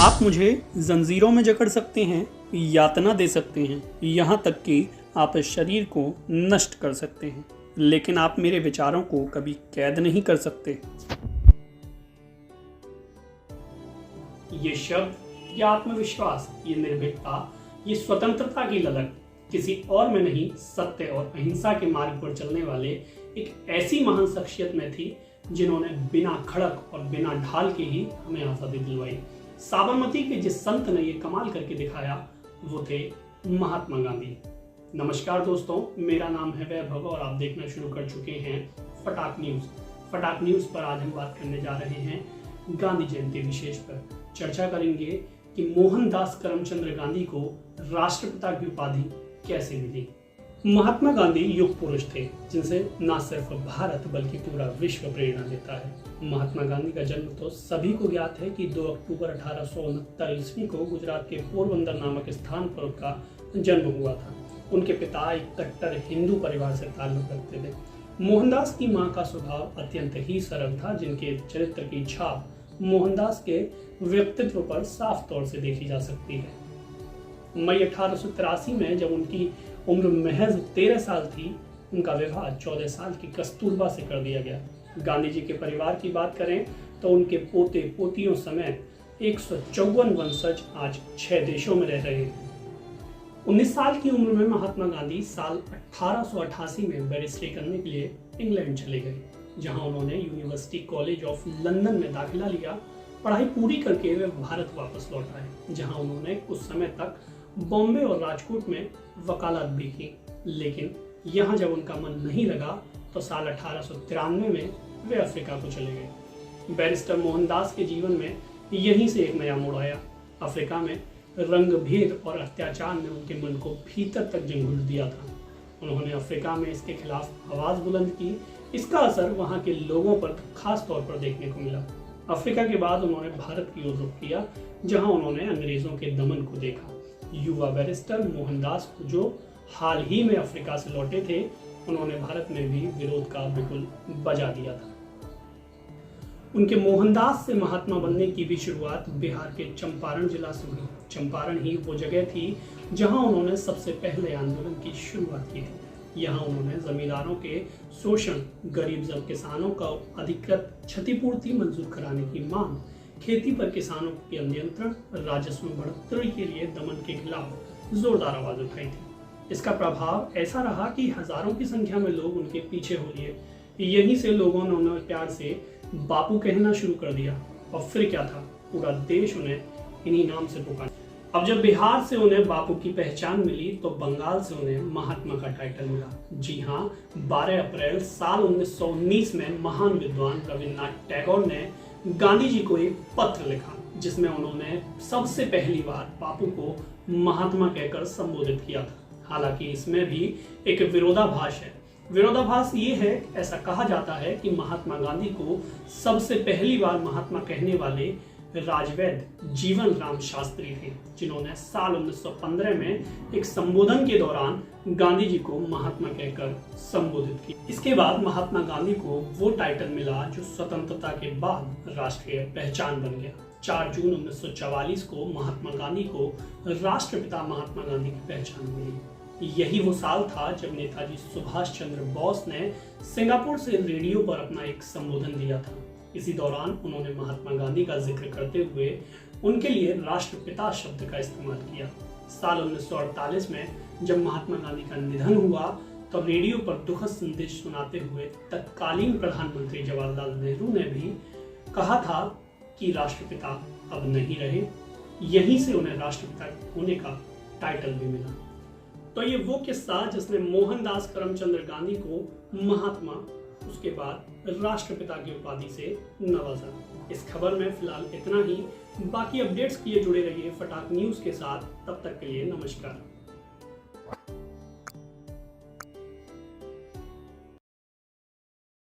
आप मुझे जंजीरों में जकड़ सकते हैं, यातना दे सकते हैं, यहाँ तक कि आप इस शरीर को नष्ट कर सकते हैं, लेकिन आप मेरे विचारों को कभी कैद नहीं कर सकते। ये शब्द, ये आत्मविश्वास, ये निर्भीकता, ये स्वतंत्रता की ललक किसी और में नहीं, सत्य और अहिंसा के मार्ग पर चलने वाले एक ऐसी महान शख्सियत में थी जिन्होंने बिना खड़क और बिना ढाल के ही हमें आजादी दिलवाई। साबरमती के जिस संत ने ये कमाल करके दिखाया वो थे महात्मा गांधी। नमस्कार दोस्तों, मेरा नाम है वैभव और आप देखना शुरू कर चुके हैं फटाक न्यूज। फटाक न्यूज पर आज हम बात करने जा रहे हैं गांधी जयंती विशेष पर। चर्चा करेंगे कि मोहनदास करमचंद गांधी को राष्ट्रपिता की उपाधि कैसे मिली। महात्मा गांधी युग पुरुष थे जिनसे न सिर्फ भारत बल्कि पूरा विश्व प्रेरणा लेता है। महात्मा गांधी का जन्म तो सभी को ज्ञात है कि 2 अक्टूबर 1869 ईस्वी को गुजरात के पोरबंदर नामक स्थान पर उनका जन्म हुआ था। उनके पिता एक कट्टर हिंदू परिवार से ताल्लुक रखते थे। मोहनदास की मां का स्वभाव अत्यंत ही सरल था, जिनके चरित्र की छाप मोहनदास के व्यक्तित्व पर साफ तौर से देखी जा सकती है। मई 1883 में जब उनकी उम्र महज 13 साल थी, उनका विवाह 14 साल की कस्तूरबा से कर दिया गया। गांधी जी के परिवार की बात करें तो उनके पोते पोतियों समेत 154 वंशज आज 6 देशों में रह रहे हैं। 19 साल की उम्र में महात्मा गांधी साल 1888 में बैरिस्टरी करने के लिए इंग्लैंड चले गए, जहां उन्होंने यूनिवर्सिटी कॉलेज ऑफ लंदन में दाखिला लिया। पढ़ाई पूरी करके वे भारत वापस लौट आए, जहां उन्होंने कुछ समय तक बॉम्बे और राजकोट में वकालत भी की, लेकिन यहाँ जब उनका मन नहीं लगा तो साल 1893 में वे अफ्रीका को चले गए। बैरिस्टर मोहनदास के जीवन में यहीं से एक नया मोड़ आया। अफ्रीका में रंग भेद और अत्याचार ने उनके मन को भीतर तक झंझोड़ दिया था। उन्होंने अफ्रीका में इसके खिलाफ आवाज बुलंद की। इसका असर वहाँ के लोगों पर खास तौर पर देखने को मिला। अफ्रीका के बाद उन्होंने भारत की ओर रुख किया, जहाँ उन्होंने अंग्रेजों के दमन को देखा। युवा बैरिस्टर मोहनदास जो हाल ही में अफ्रीका से लौटे थे, उन्होंने भारत में भी विरोध का बिगुल बजा दिया था। उनके मोहनदास से महात्मा बनने की भी शुरुआत बिहार के चंपारण जिला से हुई। चंपारण ही वो जगह थी जहां उन्होंने सबसे पहले आंदोलन की शुरुआत की थी। यहाँ उन्होंने जमींदारों के शोषण, गरीब किसानों का अधिकृत क्षतिपूर्ति मंजूर कराने की मांग, खेती पर किसानों के नियंत्रण, राजस्व में बढ़ोतरी के लिए दमन के खिलाफ जोरदार आवाज उठाई थी। इसका प्रभाव ऐसा रहा कि हजारों की संख्या में लोग उनके पीछे हो लिए। यहीं से लोगों ने उन्हें प्यार से बापू कहना शुरू कर दिया, और फिर क्या था, पूरा देश उन्हें इन्हीं नाम से पुकारा। अब जब बिहार से उन्हें बापू की पहचान मिली तो बंगाल से उन्हें महात्मा का टाइटल मिला। जी हाँ, 12 अप्रैल साल 1919 में महान विद्वान रविन्द्रनाथ टैगोर ने गांधी जी को एक पत्र लिखा, जिसमें उन्होंने सबसे पहली बार बापू को महात्मा कहकर संबोधित किया था। हालांकि इसमें भी एक विरोधाभास है। विरोधाभास ये है, ऐसा कहा जाता है कि महात्मा गांधी को सबसे पहली बार महात्मा कहने वाले राजवैद्य जीवन राम शास्त्री थे, जिन्होंने साल 1915 में एक संबोधन के दौरान गांधी जी को महात्मा कहकर संबोधित किया। इसके बाद महात्मा गांधी को वो टाइटल मिला जो स्वतंत्रता के बाद राष्ट्रीय पहचान बन गया। 4 जून 1944 को महात्मा गांधी को राष्ट्रपिता महात्मा गांधी की पहचान मिली। यही वो साल था जब नेताजी सुभाष चंद्र बोस ने सिंगापुर से रेडियो पर अपना एक संबोधन दिया था। इसी दौरान उन्होंने महात्मा गांधी का जिक्र करते हुए उनके लिए राष्ट्रपिता शब्द का इस्तेमाल किया। साल 1948 में जब महात्मा गांधी का निधन हुआ तो रेडियो पर दुखद संदेश सुनाते हुए तत्कालीन प्रधानमंत्री जवाहरलाल नेहरू ने भी कहा था कि राष्ट्रपिता अब नहीं रहे। यहीं से उन्हें राष्ट्रपिता होने का टाइटल भी मिला। तो ये वो किस्सा जिसने मोहनदास करमचंद गांधी को महात्मा, उसके बाद राष्ट्रपिता की उपाधि से नवाजा। इस खबर में फिलहाल इतना ही। बाकी अपडेट्स के लिए जुड़े रहिए फटाक न्यूज के साथ। तब तक के लिए नमस्कार।